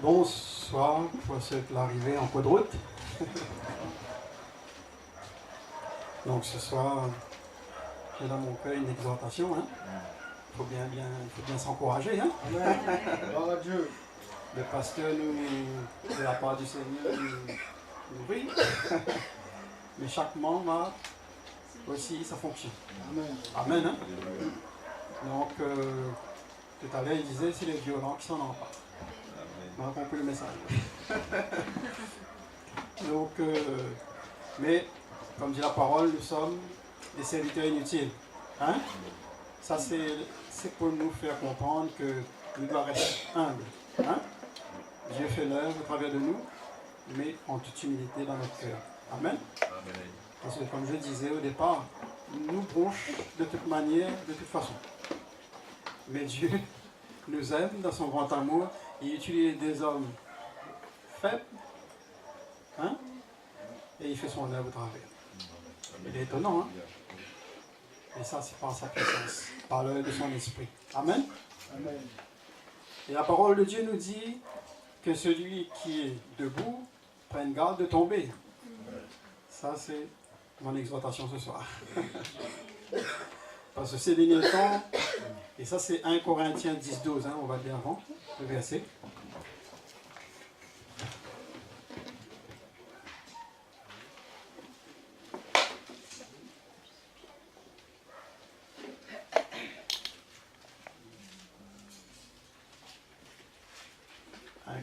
Bonsoir pour ceux qui l'arrivée en cours de route. Donc ce soir, j'ai dans mon cœur une exhortation. Il faut bien s'encourager. Gloire à Dieu. Le pasteur de la part du Seigneur, nous brille. Mais chaque membre a aussi sa fonction. Amen. Amen. Donc, tout à l'heure, il disait, c'est les violents qui s'en emparent. On a compris le message. Donc, mais, comme dit la parole, nous sommes des serviteurs inutiles. Ça, c'est pour nous faire comprendre que nous devons rester humbles. Dieu fait l'œuvre au travers de nous, mais en toute humilité dans notre cœur. Amen. Parce que, comme je disais au départ, nous bronche de toute manière, de toute façon. Mais Dieu nous aime dans son grand amour. Il utilise des hommes faibles, et il fait son œuvre au travers. Il est étonnant, Et ça, c'est par sa puissance, par l'œuvre de son esprit. Amen. Amen. Et la parole de Dieu nous dit que celui qui est debout prenne garde de tomber. Ça, c'est mon exhortation ce soir. Parce que ces derniers temps, et ça c'est 1 Corinthiens 10-12, on va dire avant, le verset.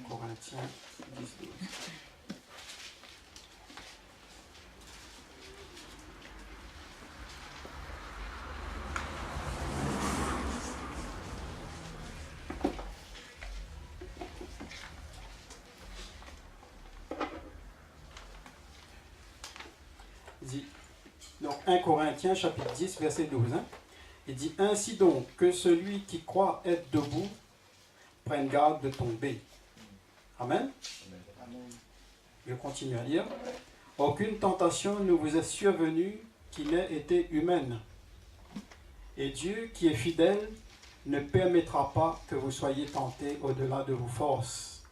Corinthiens 10-12. Il dit, donc 1 Corinthiens chapitre 10 verset 12. Il dit, ainsi donc que celui qui croit être debout prenne garde de tomber. Amen. Amen. Je continue à lire. Aucune tentation ne vous est survenue qui n'ait été humaine. Et Dieu, qui est fidèle, ne permettra pas que vous soyez tentés au-delà de vos forces.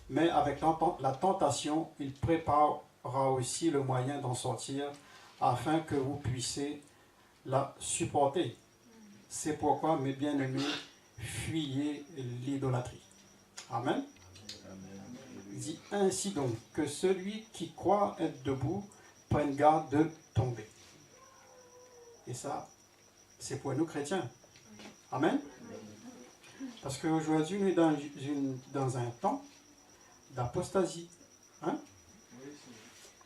Mais avec la tentation, il préparera aussi le moyen d'en sortir afin que vous puissiez la supporter. C'est pourquoi, mes bien-aimés, fuyez l'idolâtrie. Amen. Il dit ainsi donc que celui qui croit être debout prenne garde de tomber. Et ça, c'est pour nous chrétiens. Amen. Parce qu'aujourd'hui, nous sommes dans un temps d'apostasie.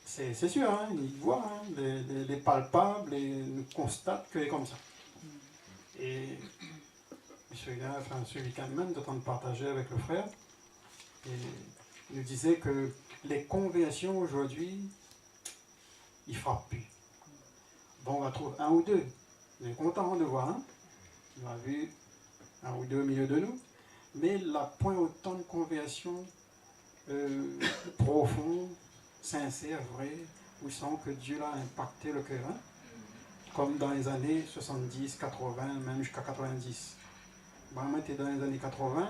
C'est sûr, ils voient les palpables et nous constatent que c'est comme ça. Et ce week-end même, de temps de partager avec le frère, et il nous disait que les conversions aujourd'hui, ils ne frappent plus. Bon, on va trouver un ou deux. On est content de voir. On a vu un ou deux au milieu de nous. Mais il n'y a point autant de conversions profondes, sincères, vraies, où sent que Dieu a impacté le cœur. Comme dans les années 70, 80, même jusqu'à 90. Moi, j'étais dans les années 80.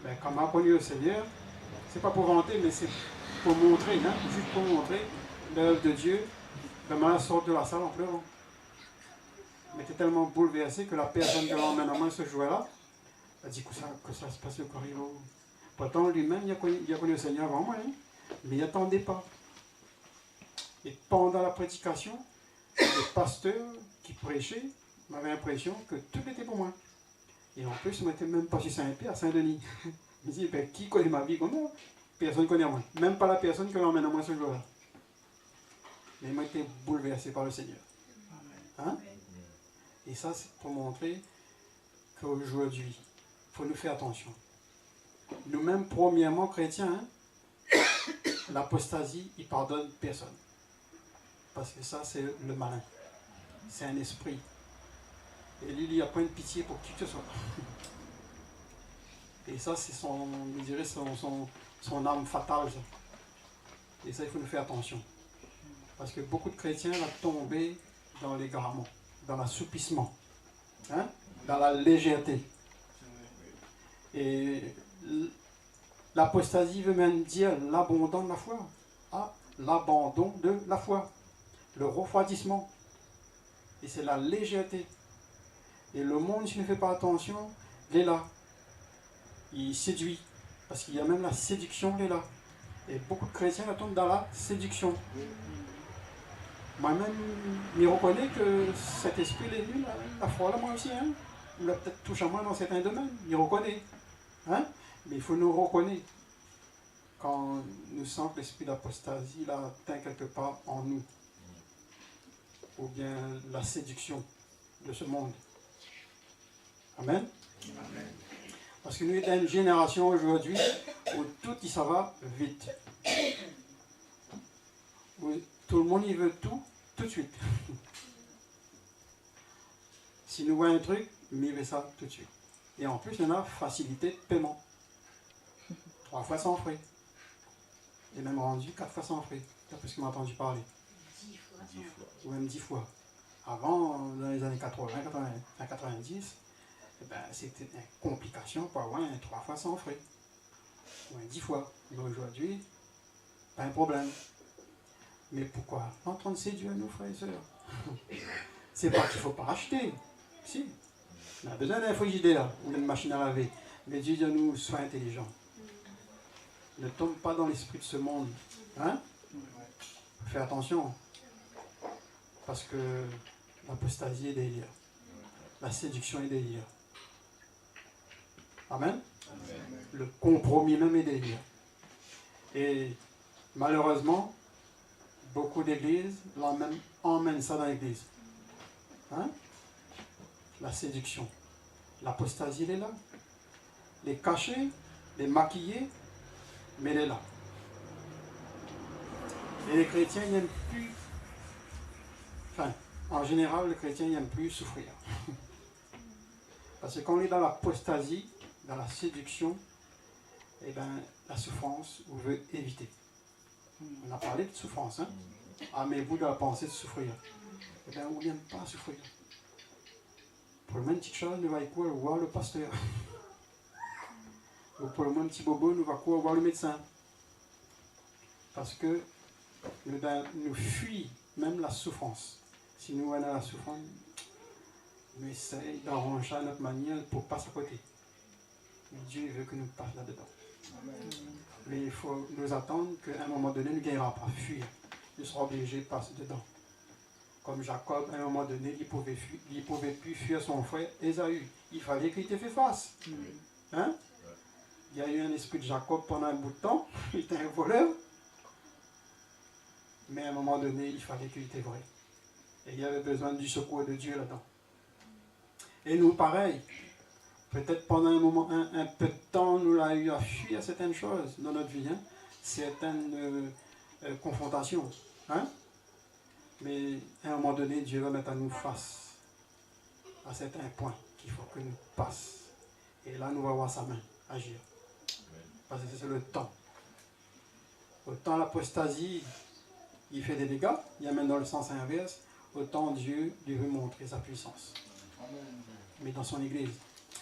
Ben, quand on a connu le Seigneur, c'est pas pour vanter, mais c'est pour montrer, juste pour montrer l'œuvre de Dieu. Ben, sort de la salle en pleurant. Mais était tellement bouleversé que la personne de l'emmènement ce jour-là a dit que ça se passait au corridor. Pourtant, lui-même, il a connu le Seigneur avant moi, mais il n'attendait pas. Et pendant la prédication, le pasteur qui prêchait m'avait l'impression que tout était pour moi. Et en plus, il n'était même pas sur Saint-Pierre, à Saint-Denis. Il dit, ben, qui connaît ma vie comme moi? Personne ne connaît moi. Même pas la personne que l'emmène à moi ce jour-là. Mais moi, j'étais bouleversé par le Seigneur. Et ça, c'est pour montrer qu'aujourd'hui, il faut nous faire attention. Nous-mêmes, premièrement, chrétiens, l'apostasie, il ne pardonne personne. Parce que ça, c'est le malin. C'est un esprit. Et lui, il n'y a point de pitié pour qui que ce soit. Et ça, c'est son âme fatale. Ça. Et ça, il faut nous faire attention. Parce que beaucoup de chrétiens vont tomber dans l'égarement, dans l'assoupissement, dans la légèreté. Et L'apostasie veut même dire l'abandon de la foi. Ah, l'abandon de la foi. Le refroidissement. Et c'est la légèreté. Et le monde, s'il ne fait pas attention, il est là. Il séduit. Parce qu'il y a même la séduction, il est là. Et beaucoup de chrétiens tombent dans la séduction. Moi-même, je reconnais que cet esprit est venu, la foi, là, moi aussi. Hein. Il l'a peut-être touché à moi dans certains domaines. Il reconnaît. Hein. Mais il faut nous reconnaître quand nous sentons que l'esprit d'apostasie là, atteint quelque part en nous. Ou bien la séduction de ce monde. Amen. Amen. Parce que nous sommes une génération aujourd'hui où tout ça va vite. Où tout le monde il veut tout de suite. Si nous voyons un truc, il veut ça tout de suite. Et en plus, il y en a facilité de paiement. 3 fois sans frais. Et même rendu 4 fois sans frais. D'après ce qu'on m'a entendu parler. 10 fois. Ou même 10 fois. Avant, dans les années 80, 90, eh ben, c'était une complication pour avoir un 3 fois sans frais. Ou un 10 fois. Mais aujourd'hui, pas un problème. Mais pourquoi? En train de séduire nos frères et sœurs. C'est pas qu'il ne faut pas acheter. Si. On a besoin d'un frigidaire ou d'une machine à laver. Mais Dieu dit à nous, sois intelligent. Ne tombe pas dans l'esprit de ce monde. Hein? Fais attention. Parce que l'apostasie est délire. La séduction est délire. Amen? Amen. Le compromis même est délire. Et malheureusement, beaucoup d'églises emmènent ça dans l'église. Hein? La séduction. L'apostasie, elle est là. Les cacher, les maquiller, mais elle est là. Et les chrétiens n'aiment plus, enfin, en général, les chrétiens n'aiment plus souffrir. Parce que quand on est dans l'apostasie, dans la séduction, eh bien, la souffrance, on veut éviter. On a parlé de souffrance, hein? Armez-vous de la pensée de souffrir. Eh bien, on n'aime pas souffrir. Pour le même petite chose, nous va quoi voir le pasteur. Ou pour le même petit bobo, nous va quoi voir le médecin. Parce que nous fuit même la souffrance. Si nous avons la souffrance, nous essayons d'arranger à notre manière pour passer à côté. Mais Dieu veut que nous passions là-dedans. Mais il faut nous attendre qu'à un moment donné, nous ne gagnera pas fuir. Nous serons obligés de passer dedans. Comme Jacob, à un moment donné, il ne pouvait plus fuir son frère Ésaü. Il fallait qu'il te fait face. Hein? Il y a eu un esprit de Jacob pendant un bout de temps. Il était un voleur. Mais à un moment donné, il fallait qu'il était vrai. Et il y avait besoin du secours de Dieu là-dedans. Et nous, pareil. Peut-être pendant un moment, un peu de temps, nous l'avons eu à fuir certaines choses dans notre vie. Hein? Certaines confrontations. Hein? Mais à un moment donné, Dieu va mettre à nous face à certains points qu'il faut que nous passions. Et là, nous allons voir sa main agir. Parce que c'est le temps. Autant l'apostasie, il fait des dégâts, il amène dans le sens inverse, autant Dieu lui veut montrer sa puissance. Amen. Mais dans son église.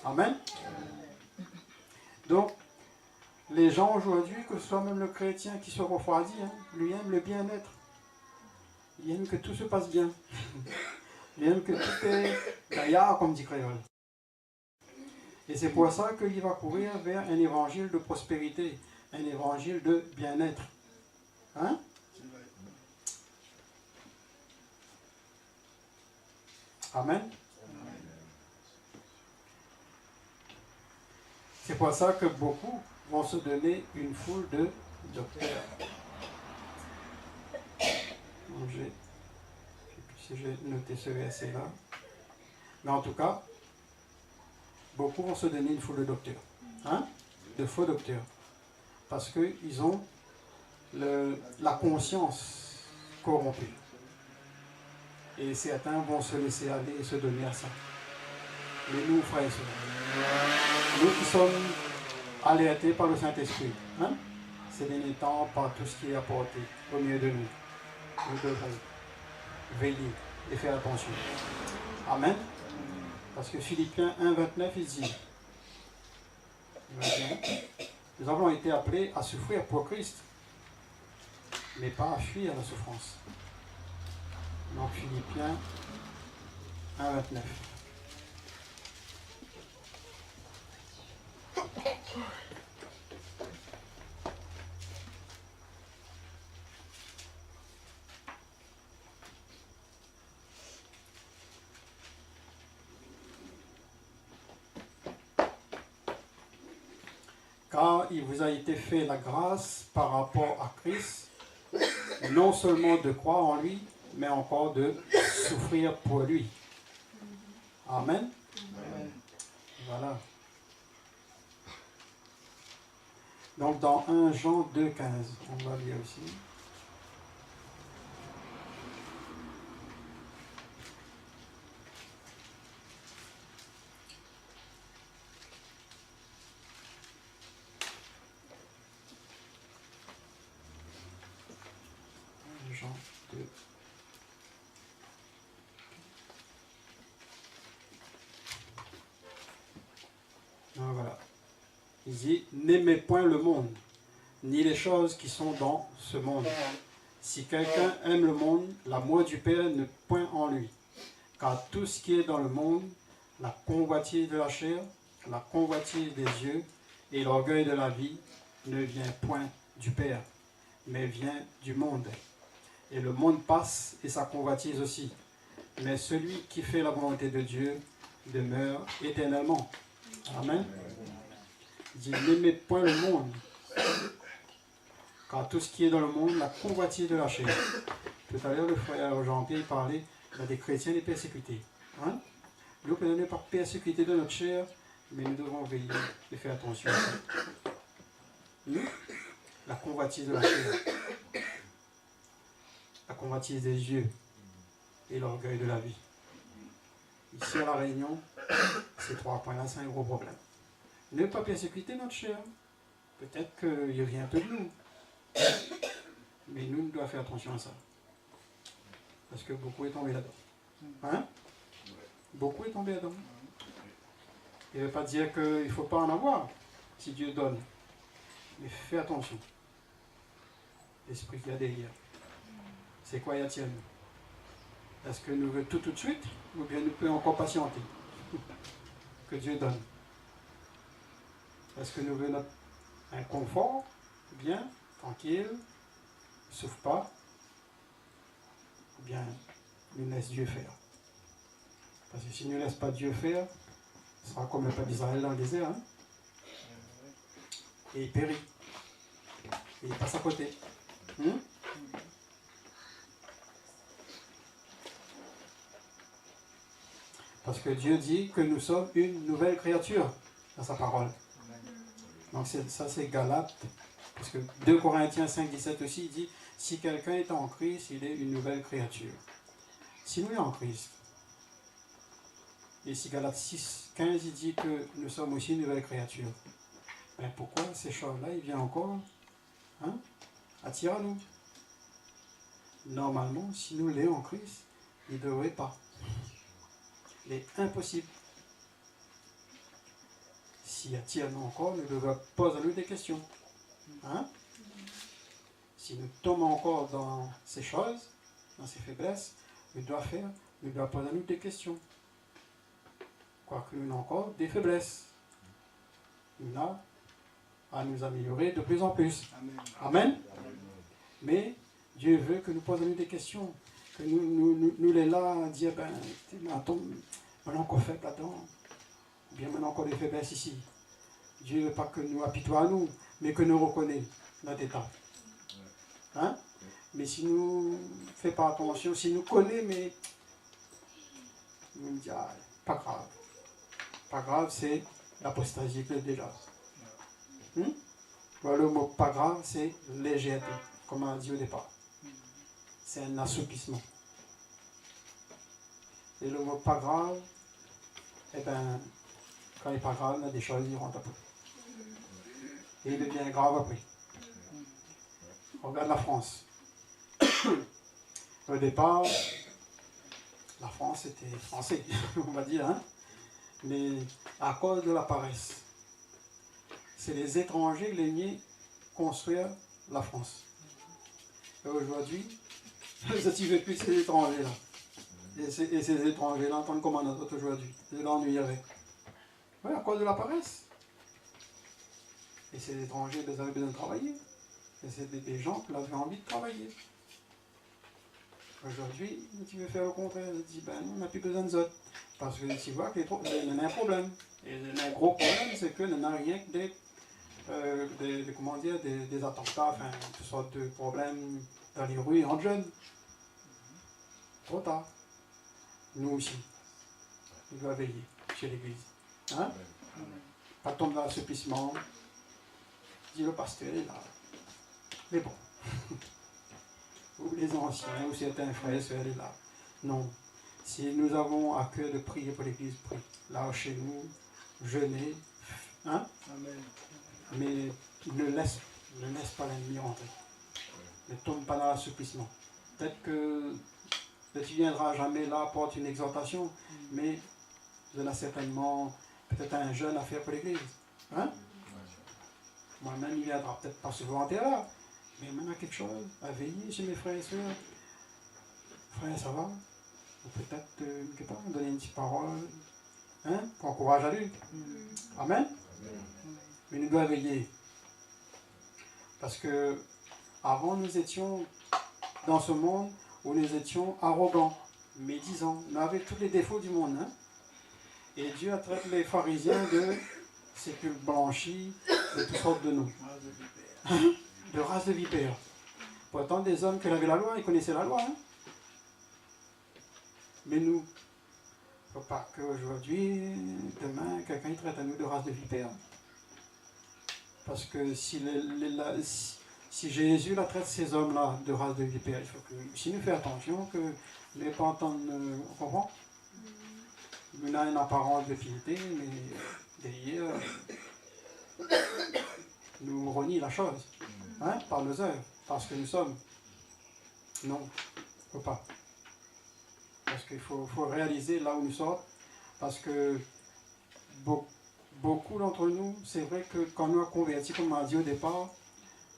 Amen. Donc, les gens aujourd'hui, que ce soit même le chrétien qui se refroidit, hein, lui aime le bien-être. Il aime que tout se passe bien. Il aime que tout est gaillard, comme dit Créole. Et c'est pour ça qu'il va courir vers un évangile de prospérité, un évangile de bien-être. Hein? Amen. C'est pour ça que beaucoup vont se donner une foule de docteurs. Donc, je ne sais plus si j'ai noté ce verset-là. Mais en tout cas, beaucoup vont se donner une foule de docteurs. Hein? De faux docteurs. Parce qu'ils ont la conscience corrompue. Et certains vont se laisser aller et se donner à ça. Mais nous, frères et sœurs, nous qui sommes alertés par le Saint-Esprit, hein? Ces derniers temps, par tout ce qui est apporté au milieu de nous, nous devons veiller et faire attention. Amen. Parce que Philippiens 1, 29, il dit, Nous avons été appelés à souffrir pour Christ, mais pas à fuir la souffrance. Donc Philippiens 1, 29. Car il vous a été fait la grâce par rapport à Christ, non seulement de croire en lui, mais encore de souffrir pour lui. Amen. Amen. Voilà. Donc dans 1 Jean 2, 15, on va lire aussi. Jean 2. Donc voilà. Il dit, n'aimez point le monde, ni les choses qui sont dans ce monde. Si quelqu'un aime le monde, l'amour du Père n'est point en lui. Car tout ce qui est dans le monde, la convoitise de la chair, la convoitise des yeux et l'orgueil de la vie, ne vient point du Père, mais vient du monde. Et le monde passe et sa convoitise aussi. Mais celui qui fait la volonté de Dieu demeure éternellement. Amen. Il dit, n'aimez point le monde, car tout ce qui est dans le monde, la convoitise de la chair. Tout à l'heure, le frère Jean-Pierre parlait des chrétiens et persécutés. Hein? Nous ne pouvons pas persécuter de notre chair, mais nous devons veiller et faire attention à ça. La convoitise de la chair, la convoitise des yeux et l'orgueil de la vie. Ici à La Réunion, ces 3 points-là, c'est un gros problème. Ne pas persécuter notre chair. Peut-être qu'il y a un peu de nous. Mais nous, nous devons faire attention à ça. Parce que beaucoup est tombé là-dedans. Hein? Beaucoup est tombé là-dedans. Il ne veut pas dire qu'il ne faut pas en avoir, si Dieu donne. Mais fais attention. L'esprit qu'il y a derrière. C'est quoi y a-t-il? Est-ce que nous voulons tout de suite, ou bien nous pouvons encore patienter? Que Dieu donne. Est-ce que nous voulons un confort, bien, tranquille, ne souffre pas, ou bien nous laisse Dieu faire? Parce que si nous ne laisse pas Dieu faire, ce sera comme le peuple d'Israël dans le désert. Hein? Et il périt. Et il passe à côté. Parce que Dieu dit que nous sommes une nouvelle créature dans sa parole. Donc ça c'est Galates, parce que 2 Corinthiens 5, 17 aussi, il dit, si quelqu'un est en Christ, il est une nouvelle créature. Si nous sommes en Christ, et si Galates 6, 15, il dit que nous sommes aussi une nouvelle créature, ben pourquoi ces choses-là, il vient encore attirer à nous? Normalement, si nous sommes en Christ, il ne devrait pas. Il est impossible. S'il attire nous encore, nous devons poser à nous des questions. Hein? Si nous tombons encore dans ces choses, dans ces faiblesses, nous devons poser à nous des questions. Quoique nous avons encore des faiblesses. Nous avons à nous améliorer de plus en plus. Amen. Amen. Mais Dieu veut que nous posions des questions. Que nous les là à dire, maintenant encore faible là-dedans. Ou bien maintenant encore des faiblesses ici. Dieu ne veut pas que nous apitoions à nous, mais que nous reconnaissions notre état. Hein? Mais si nous ne faisons pas attention, si nous connaissons, mais nous nous disons, pas grave. Pas grave, c'est l'apostasie que déjà. Voilà, le mot pas grave, c'est légèreté, comme on a dit au départ. C'est un assoupissement. Et le mot pas grave, quand il n'est pas grave, il y a des choses qui rentrent après. Et il devient grave après. On regarde la France. Au départ, la France était français, on va dire, hein? Mais à cause de la paresse, c'est les étrangers qui venaient construire la France. Et aujourd'hui, je ne veux plus ces étrangers-là. Et ces étrangers-là entendent comme un autre aujourd'hui. Ils l'ennuyeraient. Oui, à cause de la paresse. Et ces étrangers, ils avaient besoin de travailler. Et c'est des gens qui avaient envie de travailler. Aujourd'hui, tu veux faire le contraire. Tu dis, ben on n'a plus besoin de autres. Parce que tu vois qu'il y a un problème. Et un gros problème, c'est qu'il n'y a rien que des attentats, enfin, toutes sortes de problèmes dans les rues entre jeunes. Trop tard. Nous aussi. On doit veiller chez l'église. Hein? Pas tomber dans l'assouplissement. Dit le pasteur est là. Mais bon. Ou les anciens, ou certains frères et sœurs est là. Non. Si nous avons à cœur de prier pour l'église, prie. Là, chez nous, jeûner. Hein? Amen. Mais ne laisse pas l'ennemi rentrer. Ne tombe pas dans l'assouplissement. Peut-être que tu ne viendras jamais là apporter une exhortation, mais il y en a certainement peut-être un jeune à faire pour l'église. Hein? Moi-même, il ne viendra peut-être pas se vanter là, mais il y a quelque chose à veiller chez mes frères et sœurs. Frère, ça va? Ou peut-être, quelque part, donner une petite parole, hein? Pour encourager à lui. Amen? Mais nous devons veiller. Parce que avant, nous étions dans ce monde où nous étions arrogants, médisants. Nous avions tous les défauts du monde. Hein? Et Dieu a traité les pharisiens de sépulcres blanchis, de toutes sortes de noms. De race de vipères. Pourtant, des hommes qui avaient la loi, ils connaissaient la loi. Hein? Mais nous, il ne faut pas qu'aujourd'hui, demain, quelqu'un traite à nous de race de vipères. Parce que si Jésus la traite ces hommes-là de race de vipères, il faut que, si nous faisons attention, que les pas entendre, on comprend? Nous avons une apparence de piété, mais derrière, nous renie la chose, hein, par nos œuvres, parce que nous sommes. Non, il ne faut pas. Parce qu'il faut réaliser là où nous sommes, parce que beaucoup d'entre nous, c'est vrai que quand nous avons converti, comme on a dit au départ,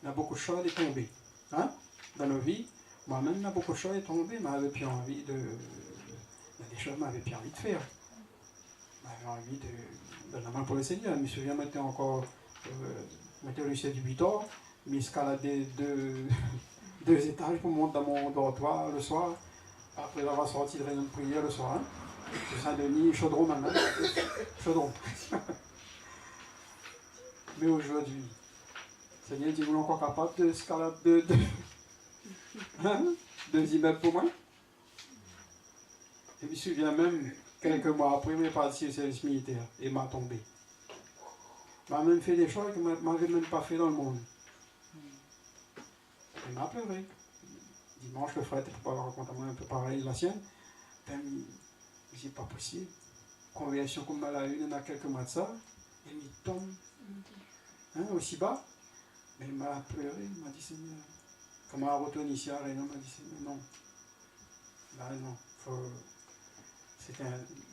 il y a beaucoup de choses qui sont tombées. Hein, dans nos vies, moi-même, il y a beaucoup de choses qui sont tombées, mais j'avais plus envie de... Il y a des choses que j'avais plus envie de faire. J'avais envie de la main pour le Seigneur. Je me souviens, j'étais encore au lycée du 8 ans, m'escalader deux étages pour monter dans mon dortoir le soir, après avoir sorti de réunion de prière le soir. Hein. C'est Saint-Denis, Chaudron maintenant. Chaudron. Mais aujourd'hui, le Seigneur dit, vous êtes encore capable de escalader deux immeubles pour moi? Et je me souviens même, quelques mois après, je suis parti au service militaire et m'a tombé. Il m'a même fait des choses que je n'avais même pas fait dans le monde. Il m'a pleuré. Dimanche, le frère était pour raconter à moi un peu pareil la sienne. Ben, c'est pas possible. Conversion comme elle a eu il y a quelques mois de ça, et il tombe aussi bas. Mais il m'a pleuré, il m'a dit Seigneur. Quand on retourné ici à Réunion, il m'a dit Seigneur, non. Là, non, faut.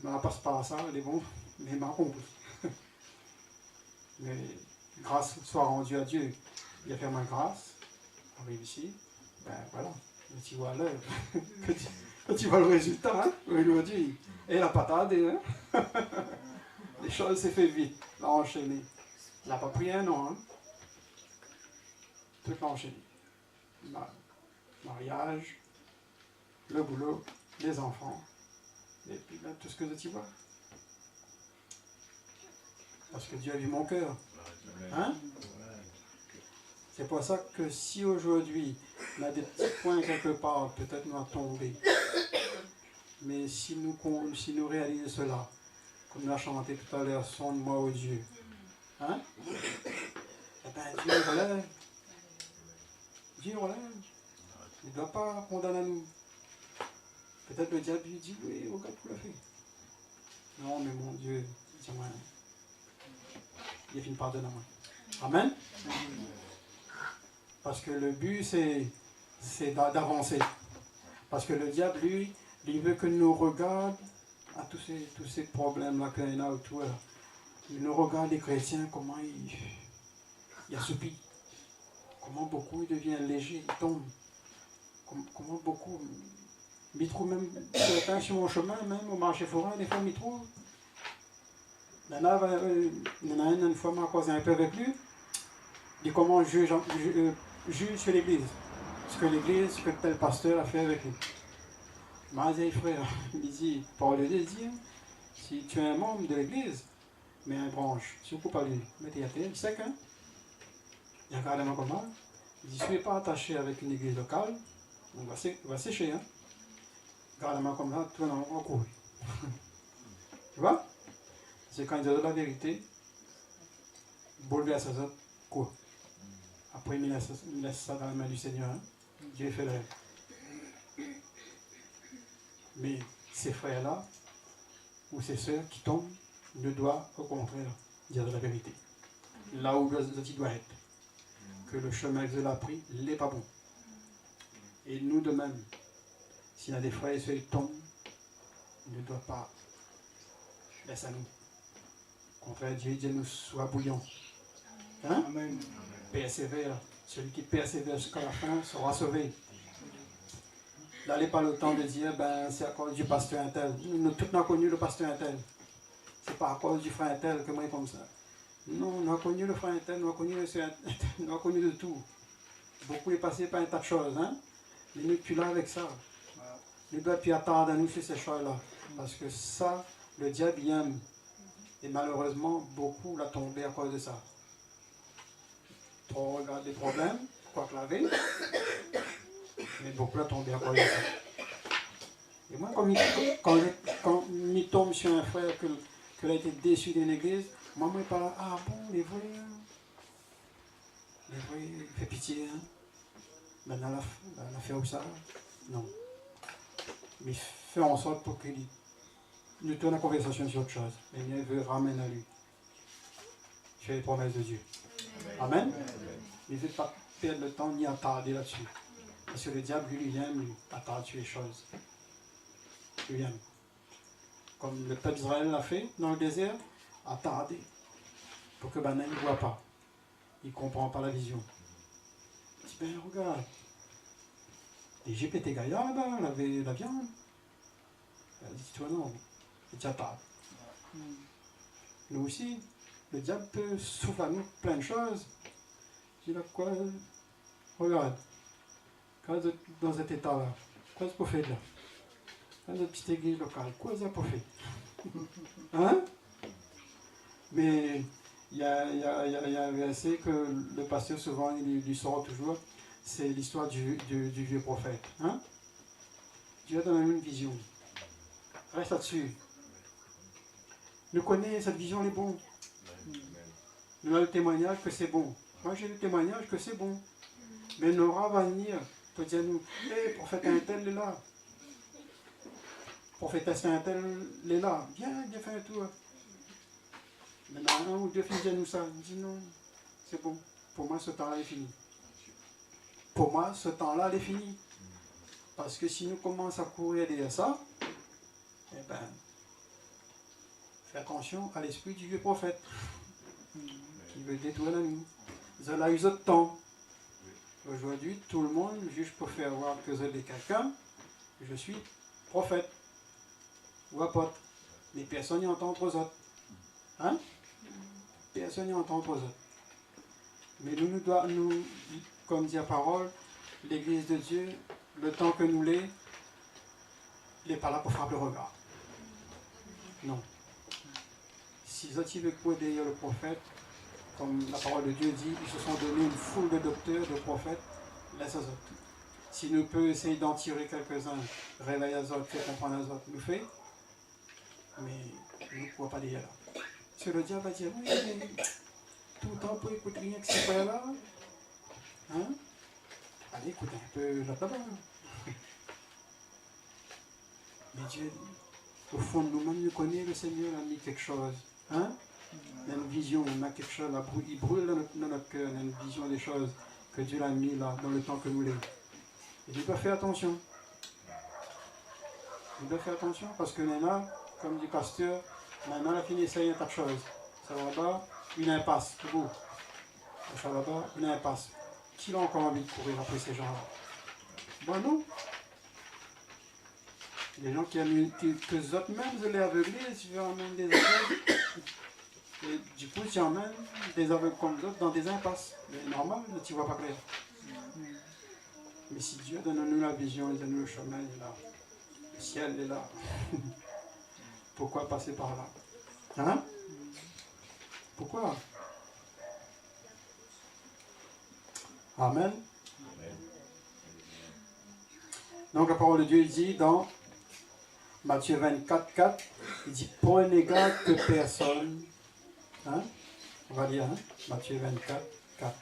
On ne passe pas à ça, elle est bon, mais il m'a compris. Mais grâce soit rendue à Dieu, il a fait ma grâce, arrive ici, ben voilà, tu vois l'heure, tu vois le résultat, hein, aujourd'hui. Et la patate, hein. Les choses s'est fait vite, l'a enchaîné. Il n'a pas pris un an, hein. Tout l'a enchaîné. Mariage, le boulot, les enfants. Et puis là, tout ce que tu vois. Parce que Dieu a vu mon cœur. Hein? C'est pour ça que si aujourd'hui, on a des petits points quelque part, peut-être nous a tombé. Mais si nous réalisons cela, comme on a chanté tout à l'heure, sonde-moi au Dieu. Hein? Eh bien, Dieu relève. Dieu relève. Il ne doit pas condamner nous. Peut-être le diable lui dit, oui, regarde tout le fait. Non, mais mon Dieu, dis-moi, il finit pardonne à moi. Amen. Parce que le but, c'est d'avancer. Parce que le diable, lui, il veut que nous regarde à tous ces problèmes-là qu'il y en a autour. Il nous regarde les chrétiens, comment il assoupit. Comment beaucoup il devient léger, il tombe. Comment beaucoup, m'y trouve même certains sur mon chemin, même au marché forain, des fois m'y trouve. Il y en a une fois, m'a causé un peu avec lui. Il dit comment juge sur l'église. Ce que l'église, ce que tel pasteur a fait avec lui. Il m'a dit, frère, il dit, Paul de Dieu dit, si tu es un membre de l'église, mais un branche, si vous coupez pas lui, mettez à terre, il sait qu'un. Il y a carrément comme ça. Il dit, si tu n'es pas attaché avec une église locale, on va sécher. Hein? Carrément comme ça, tout le monde va courir. Tu vois? C'est quand il dit la vérité, bouleverse ça, quoi. Après, il laisse ça dans la main du Seigneur. Hein? Dieu fait le rêve. Mais ces frères-là, ou ces sœurs qui tombent, ne doivent au contraire dire de la vérité. Là où il doit être. Que le chemin que Dieu a pris n'est pas bon. Et nous de même, s'il y a des frères et sœurs qui tombent, ils ne doivent pas laisser à nous. Au contraire, Dieu nous soit bouillant. Hein? Amen. Persévère. Celui qui persévère jusqu'à la fin sera sauvé. N'allez pas le temps de dire, ben, c'est à cause du pasteur intel. Nous tous avons connu le pasteur intel. C'est pas à cause du frère intel que moi, comme ça. Non, on a connu le frère intel, on a connu le soeur intel, on a connu de tout. Beaucoup est passé par un tas de choses, hein. Mais nous, plus là avec ça. Nous devons plus attendre à nous sur ces choses-là. Parce que ça, le diable y aime. Et malheureusement, beaucoup l'ont tombé à cause de ça. Trop regarde les problèmes, quoi que laver. Mais beaucoup l'ont tombé à cause de ça. Et moi, quand il tombe sur un frère qui a été déçu d'une église, moi, je parle, ah bon, les vrais, il fait pitié, hein. Maintenant, la fait où ça? Non. Mais fait en sorte pour qu'il nous tourne la conversation sur autre chose. Et bien, il veut ramener à lui. C'est les promesses de Dieu. Amen. Il ne veut pas perdre le temps ni attarder là-dessus. Parce que le diable, lui, aime attarder sur les choses. Il aime. Comme le peuple d'Israël l'a fait dans le désert, attarder. Pour que Banan ne voit pas. Il ne comprend pas la vision. Il dit, ben regarde. L'Égypte était gaillard là-bas, elle avait la viande. Elle dit, toi non, et tu attardes. Nous aussi, le diable peut souffler à nous plein de choses. Je dis là, quoi? Regarde. Quand vous êtes dans cet état-là, quoi est-ce que vous faites là? Dans notre petite église locale, quoi est-ce que vous faites? Hein? Mais il y a un verset que le pasteur souvent il lui sort toujours, c'est l'histoire du vieux prophète. Hein? Dieu donne une vision. Reste là-dessus. Nous connaissons cette vision, elle est bonne. Nous avons le témoignage que c'est bon. Moi j'ai le témoignage que c'est bon. Mais Nora va venir pour dire nous, hé, prophète un tel est là. Prophétesse un tel est là. Viens faire un tour. Maintenant, un ou deux filles disent nous ça. Je dis non, c'est bon. Pour moi, ce temps-là est fini. Pour moi, ce temps-là, il est fini. Parce que si nous commençons à courir derrière ça, eh ben, fais attention à l'esprit du vieux prophète qui veut détruire la nuit. Vous avez eu votre temps. Aujourd'hui, tout le monde juge pour faire voir que vous êtes quelqu'un. Je suis prophète ou apôtre. Mais personne n'y entend entre eux autres. Hein? Personne n'y entend entre eux autres. Mais nous, comme dit la parole, l'Église de Dieu, le temps que nous l'est, il n'est pas là pour frapper le regard. Non. Si les autres veulent courir derrière le prophète, comme la parole de Dieu dit, ils se sont donné une foule de docteurs, de prophètes, laisse aux autres. Si nous pouvons essayer d'en tirer quelques-uns, réveiller les autres, faire comprendre les autres, nous fait, mais nous ne courons pas derrière là. Parce que le diable va dire, oui, mais tout le temps pour écouter rien que ces frères-là. Hein? Allez, écoutez un peu là-bas. Mais Dieu, au fond de nous-mêmes, nous connaissons le Seigneur, a mis quelque chose. Hein? Il y a une vision, on a quelque chose, là, il brûle dans notre cœur, il y a une vision des choses que Dieu a mis là, dans le temps que nous l'avons. Et il doit faire attention. Il doit faire attention parce que Nana, comme dit Pasteur, Nana a fini d'essayer un tas de choses. Ça va pas, une impasse, tout beau. Ça là-bas, une impasse. Qui a encore envie de courir après ces gens-là? Ben non. Les gens qui aiment que les autres même de les aveugler, si tu emmènes des aveugles, et du coup tu emmènes des aveugles comme d'autres dans des impasses. C'est normal, tu ne vois pas clair. Mais si Dieu donne-nous la vision, il donne-nous le chemin, il est là. Le ciel est là. Pourquoi passer par là? Hein? Pourquoi? Amen. Donc la parole de Dieu dit dans Matthieu 24, 4, il dit prenez garde que personne. Hein? On va lire, hein? Matthieu 24, 4.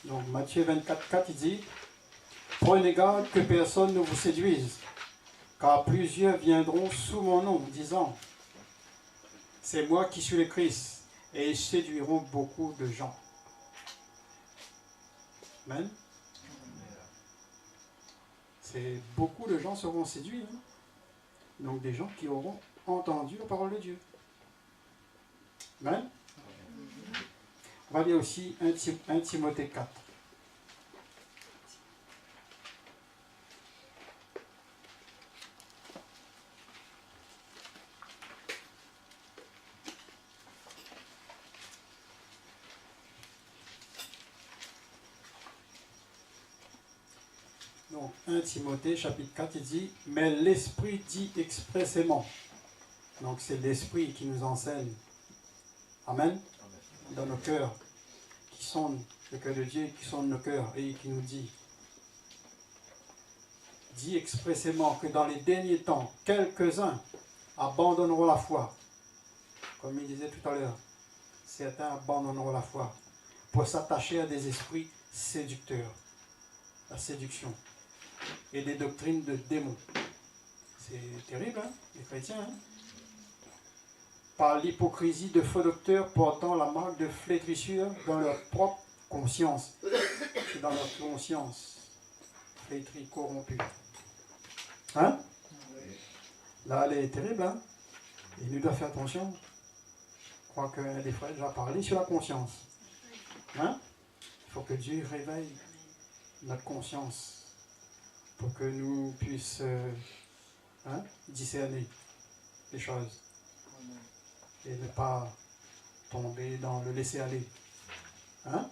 Donc Matthieu 24, 4, il dit prenez garde que personne ne vous séduise, car plusieurs viendront sous mon nom, disant c'est moi qui suis le Christ, et ils séduiront beaucoup de gens. Amen. C'est beaucoup de gens seront séduits. Hein? Donc des gens qui auront entendu la parole de Dieu. Amen. On va lire aussi 1 Timothée 4. Donc 1 Timothée chapitre 4, il dit mais l'Esprit dit expressément. Donc c'est l'Esprit qui nous enseigne. Amen. Dans nos cœurs, qui sonde le cœur de Dieu, qui sonde nos cœurs et qui nous dit expressément que dans les derniers temps, quelques-uns abandonneront la foi. Comme il disait tout à l'heure, certains abandonneront la foi pour s'attacher à des esprits séducteurs, la séduction, et des doctrines de démons. C'est terrible, hein, les chrétiens. Hein? Par l'hypocrisie de faux docteurs portant la marque de flétrissure dans leur propre conscience. C'est dans leur conscience, flétrie, corrompue. Hein? Là, elle est terrible, hein? Il nous doit faire attention. Je crois qu'un des frères a déjà parlé sur la conscience. Hein? Il faut que Dieu réveille notre conscience pour que nous puissions discerner les choses et ne pas tomber dans le laisser-aller. Hein?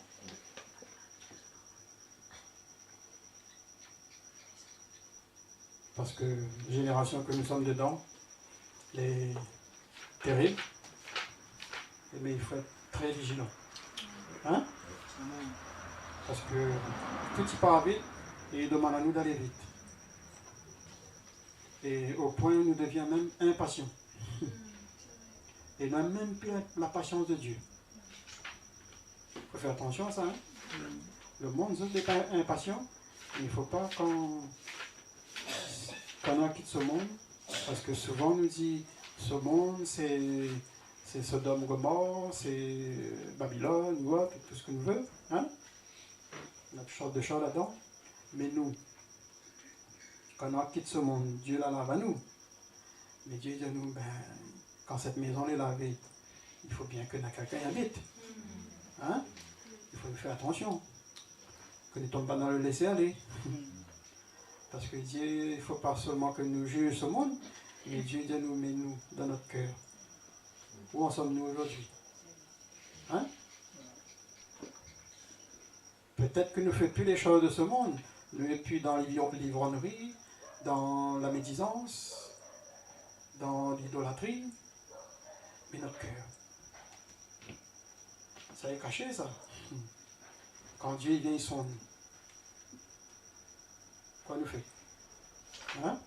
Parce que la génération que nous sommes dedans est terrible, mais il faut être très vigilant. Hein? Parce que tout y part vite et il demande à nous d'aller vite. Et au point où nous devions même impatients. Et n'a même plus la patience de Dieu. Il faut faire attention à ça. Hein? Le monde n'est pas impatient. Il ne faut pas qu'on quitte ce monde. Parce que souvent on nous dit ce monde c'est Sodome Gomorrhe, c'est Babylone ou autre, tout ce que nous veut. Hein? Il y a toutes sortes de choses là-dedans. Mais nous, quand on quitte ce monde, Dieu la lave à nous. Mais Dieu dit à nous, quand cette maison est lavée, il faut bien que quelqu'un y habite. Hein? Il faut faire attention. Que nous ne tombons pas dans le laisser-aller. Parce que Dieu, il ne faut pas seulement que nous jugions ce monde, mais Dieu dit à nous, mais nous, dans notre cœur. Où en sommes-nous aujourd'hui? Hein? Peut-être que nous ne faisons plus les choses de ce monde. Nous ne sommes plus dans l'ivronnerie, dans la médisance, dans l'idolâtrie. Mais notre cœur, ça est caché, ça. Quand Dieu vient, il sonde. Quoi nous fait? Hein?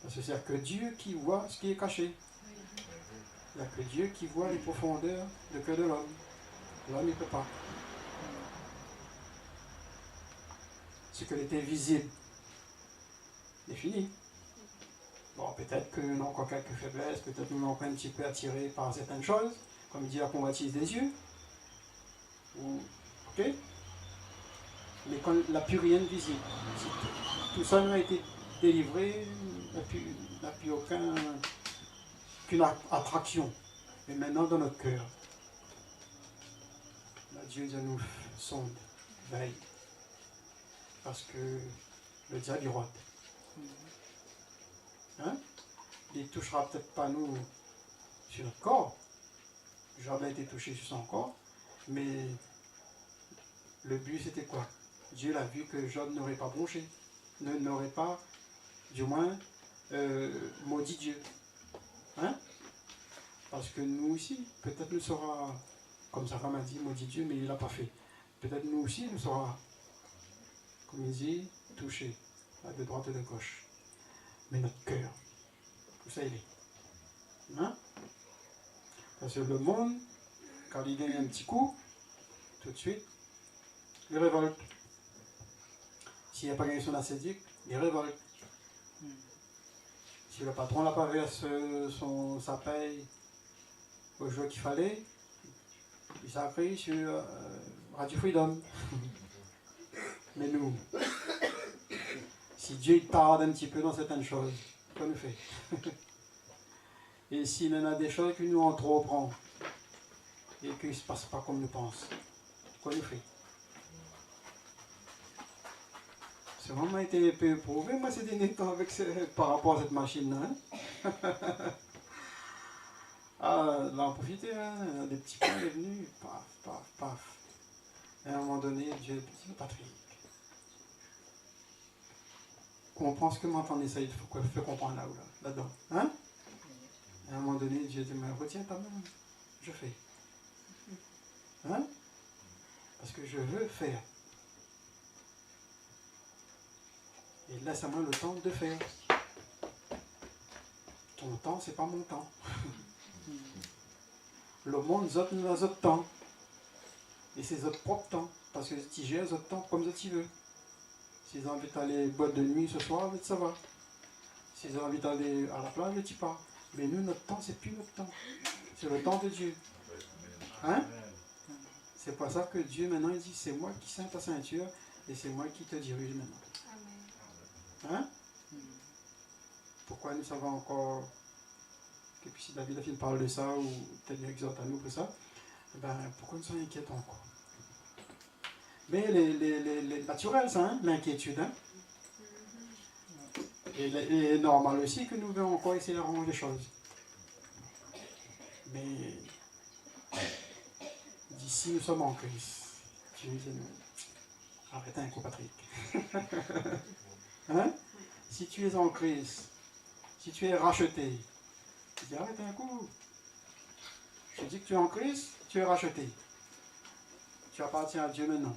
Parce que c'est que Dieu qui voit ce qui est caché. Il n'y a que Dieu qui voit les profondeurs du cœur de l'homme. L'homme ne peut pas. Ce qui était visible est fini. Bon, peut-être que nous avons encore quelques faiblesses, peut-être que nous sommes un petit peu attirés par certaines choses, comme dit la convoitise des yeux. Ok? Mais quand il n'a plus rien de visible. Si tout ça nous a été délivré, il n'a plus aucune attraction. Mais maintenant, dans notre cœur, Dieu nous sonde, veille. Parce que le diable, il rôde. Hein? Il ne touchera peut-être pas nous sur notre corps. Job a été touché sur son corps. Mais le but, c'était quoi? Dieu l'a vu que Job n'aurait pas bronché. N'aurait pas, du moins, maudit Dieu. Hein? Parce que nous aussi, peut-être nous sera, comme Sarah m'a dit, maudit Dieu, mais il ne l'a pas fait. Peut-être nous aussi, nous sera, comme il dit, touché, de droite et de gauche. Mais notre cœur, tout ça, il est. Hein? Parce que le monde, quand il gagne un petit coup, tout de suite, il révolte. S'il n'a pas gagné son ascédique, il révolte. Si le patron n'a pas versé sa paye au jour qu'il fallait, il s'appelle sur Radio Freedom. Mais nous, si Dieu tarde un petit peu dans certaines choses, qu'on nous fait? Et s'il y en a des choses que nous en trop prend et qu'il ne se passe pas comme nous pensons, qu'on nous fait? Ce moment a été un peu éprouvé, moi, ces derniers temps par rapport à cette machine-là. Hein? Ah, là, on profitait, hein? Des petits points est venu, paf, paf, paf. Et à un moment donné, Dieu dit, Patrick, comprends ce que maintenant on essaye de faire comprendre là-dedans. Hein? Et à un moment donné, Dieu dit, mais retiens ta main, je fais. Hein? Parce que je veux faire. Et laisse-moi le temps de faire. Ton temps, c'est pas mon temps. Le monde, nous a notre temps. Et c'est notre propre temps. Parce que tu gères notre temps comme tu veux. S'ils ont envie d'aller boîte de nuit ce soir, ça va. S'ils ont envie d'aller à la plage, tu pars. Mais nous, notre temps, c'est plus notre temps. C'est le temps de Dieu. Hein? C'est pour ça que Dieu, maintenant, il dit, c'est moi qui ceins ta ceinture et c'est moi qui te dirige maintenant. Hein? Pourquoi nous savons encore que puis si David a fini de parler de ça, ou peut-être il exhorte à nous pour ça, ben, pourquoi nous sommes inquiets encore? Mais les naturels, ça, hein? L'inquiétude. Hein? Et normal aussi que nous devons encore essayer de ranger les choses. Mais d'ici nous sommes en Christ. Dieu dit nous. Arrêtez un coup, Patrick. Hein? Si tu es en Christ, si tu es racheté, tu dis arrête un coup. Je dis que tu es en Christ, tu es racheté. Tu appartiens à Dieu maintenant.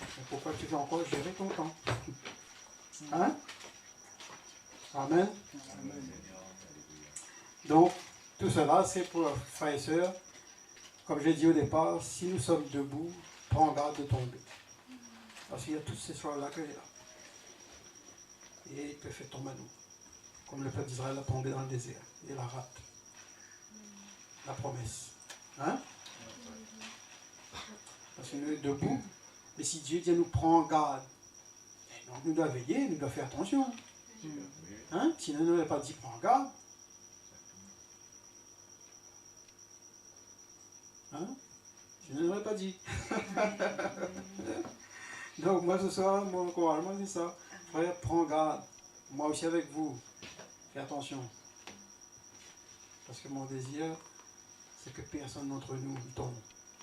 Mais pourquoi tu veux encore gérer ton temps? Hein? Amen. Amen. Donc, tout cela, c'est pour frères et sœurs. Comme j'ai dit au départ, si nous sommes debout, prends garde de tomber. Parce qu'il y a toutes ces choses-là qu'il y a là. Et il peut faire tomber à nous. Comme le peuple d'Israël a tombé dans le désert. Il a raté la promesse. Hein? Parce que nous sommes debout. Mais si Dieu dit nous prend garde, donc nous devons veiller, nous devons faire attention. Hein? Sinon, nous n'avons pas dit prends garde. Hein? Je ne l'aurais pas dit. Donc moi ce soir, mon encouragement c'est ça. Frère, prends garde. Moi aussi avec vous. Fais attention. Parce que mon désir, c'est que personne d'entre nous tombe.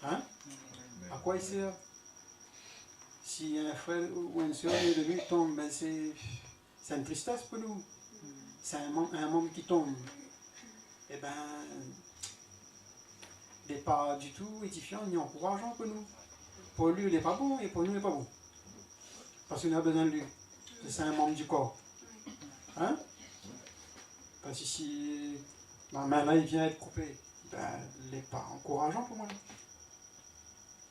Hein? À quoi il sert? Si un frère ou une soeur de lui tombe, ben c'est une tristesse pour nous. C'est un membre qui tombe. Et ben, il n'est pas du tout édifiant ni encourageant pour nous. Pour lui, il n'est pas bon et pour nous, il n'est pas bon. Parce qu'on a besoin de lui. C'est un membre du corps. Hein? Parce que si ma main là, il vient être coupé, ben, il n'est pas encourageant pour moi.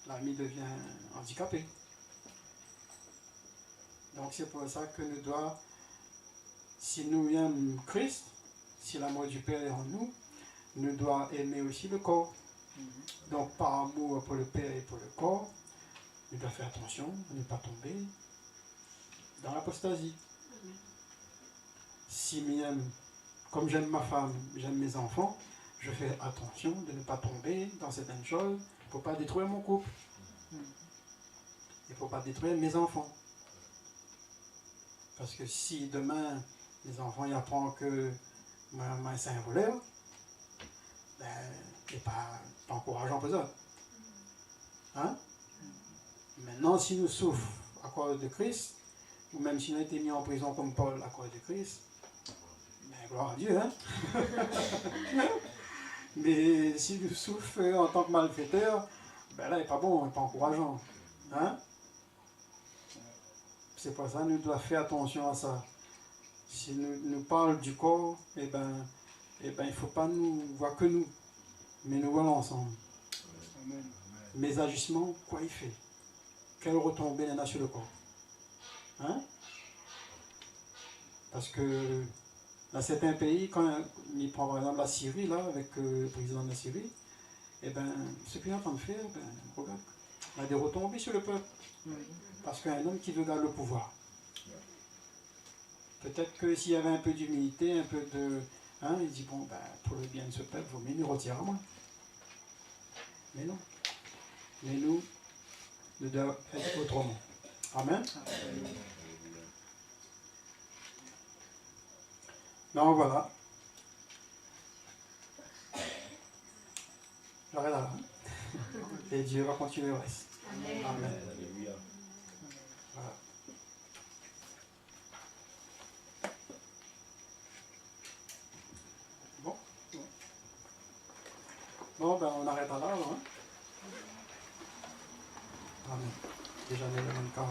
L'ami devient handicapé. Donc c'est pour ça que nous devons si nous aimons Christ, si l'amour du Père est en nous, nous devons aimer aussi le corps. Donc par amour pour le Père et pour le corps, nous devons faire attention à ne pas tomber dans l'apostasie. Si j'aime, comme j'aime ma femme, j'aime mes enfants, je fais attention de ne pas tomber dans certaines choses. Il ne faut pas détruire mon couple. Il ne faut pas détruire mes enfants. Parce que si demain, les enfants ils apprennent que moi c'est un voleur, ben, c'est pas encourageant pour ça. Hein? Maintenant, si nous souffrons à cause de Christ, ou même si nous avons été mis en prison comme Paul à cause de Christ, ben, gloire à Dieu. Hein? Mais si nous souffrons en tant que malfaiteurs, ben là, il n'est pas bon, il n'est pas encourageant. Hein? C'est pour ça que nous devons faire attention à ça. Si nous parlons du corps, il ne faut pas nous voir que nous, mais nous voir ensemble. Amen. Mes agissements, quoi il fait? Quelle retombée il y en a sur le corps? Hein? Parce que dans certains pays, quand il prend par exemple la Syrie, là, avec le président de la Syrie, ce qu'il est en train de faire, regarde, il y a des retombées sur le peuple. Parce qu'il y a un homme qui veut garder le pouvoir. Peut-être que s'il y avait un peu d'humilité, un peu de... Hein, il dit, bon, pour le bien de ce peuple, il vaut mieux nous retirer à moi. Mais non. Mais nous devons être autrement. Amen. Donc voilà. J'arrête là. Et Dieu va continuer le reste. Amen. Amen. Voilà. Bon, on arrête là, alors. Hein? Amen. Déjà, le même cas.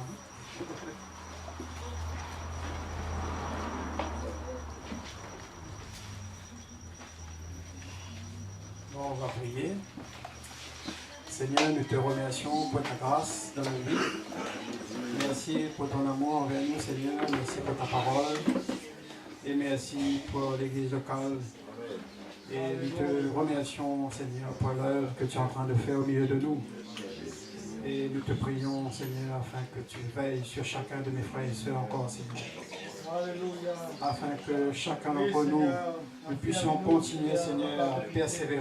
Bon, on va prier. Seigneur, nous te remercions pour ta grâce dans nos vies. Merci pour ton amour envers nous, Seigneur. Merci pour ta parole. Et merci pour l'église locale. Et nous te remercions, Seigneur, pour l'œuvre que tu es en train de faire au milieu de nous. Et nous te prions, Seigneur, afin que tu veilles sur chacun de mes frères et sœurs encore, Seigneur. Alléluia. Afin que chacun d'entre nous puissions continuer, Seigneur, à persévérer.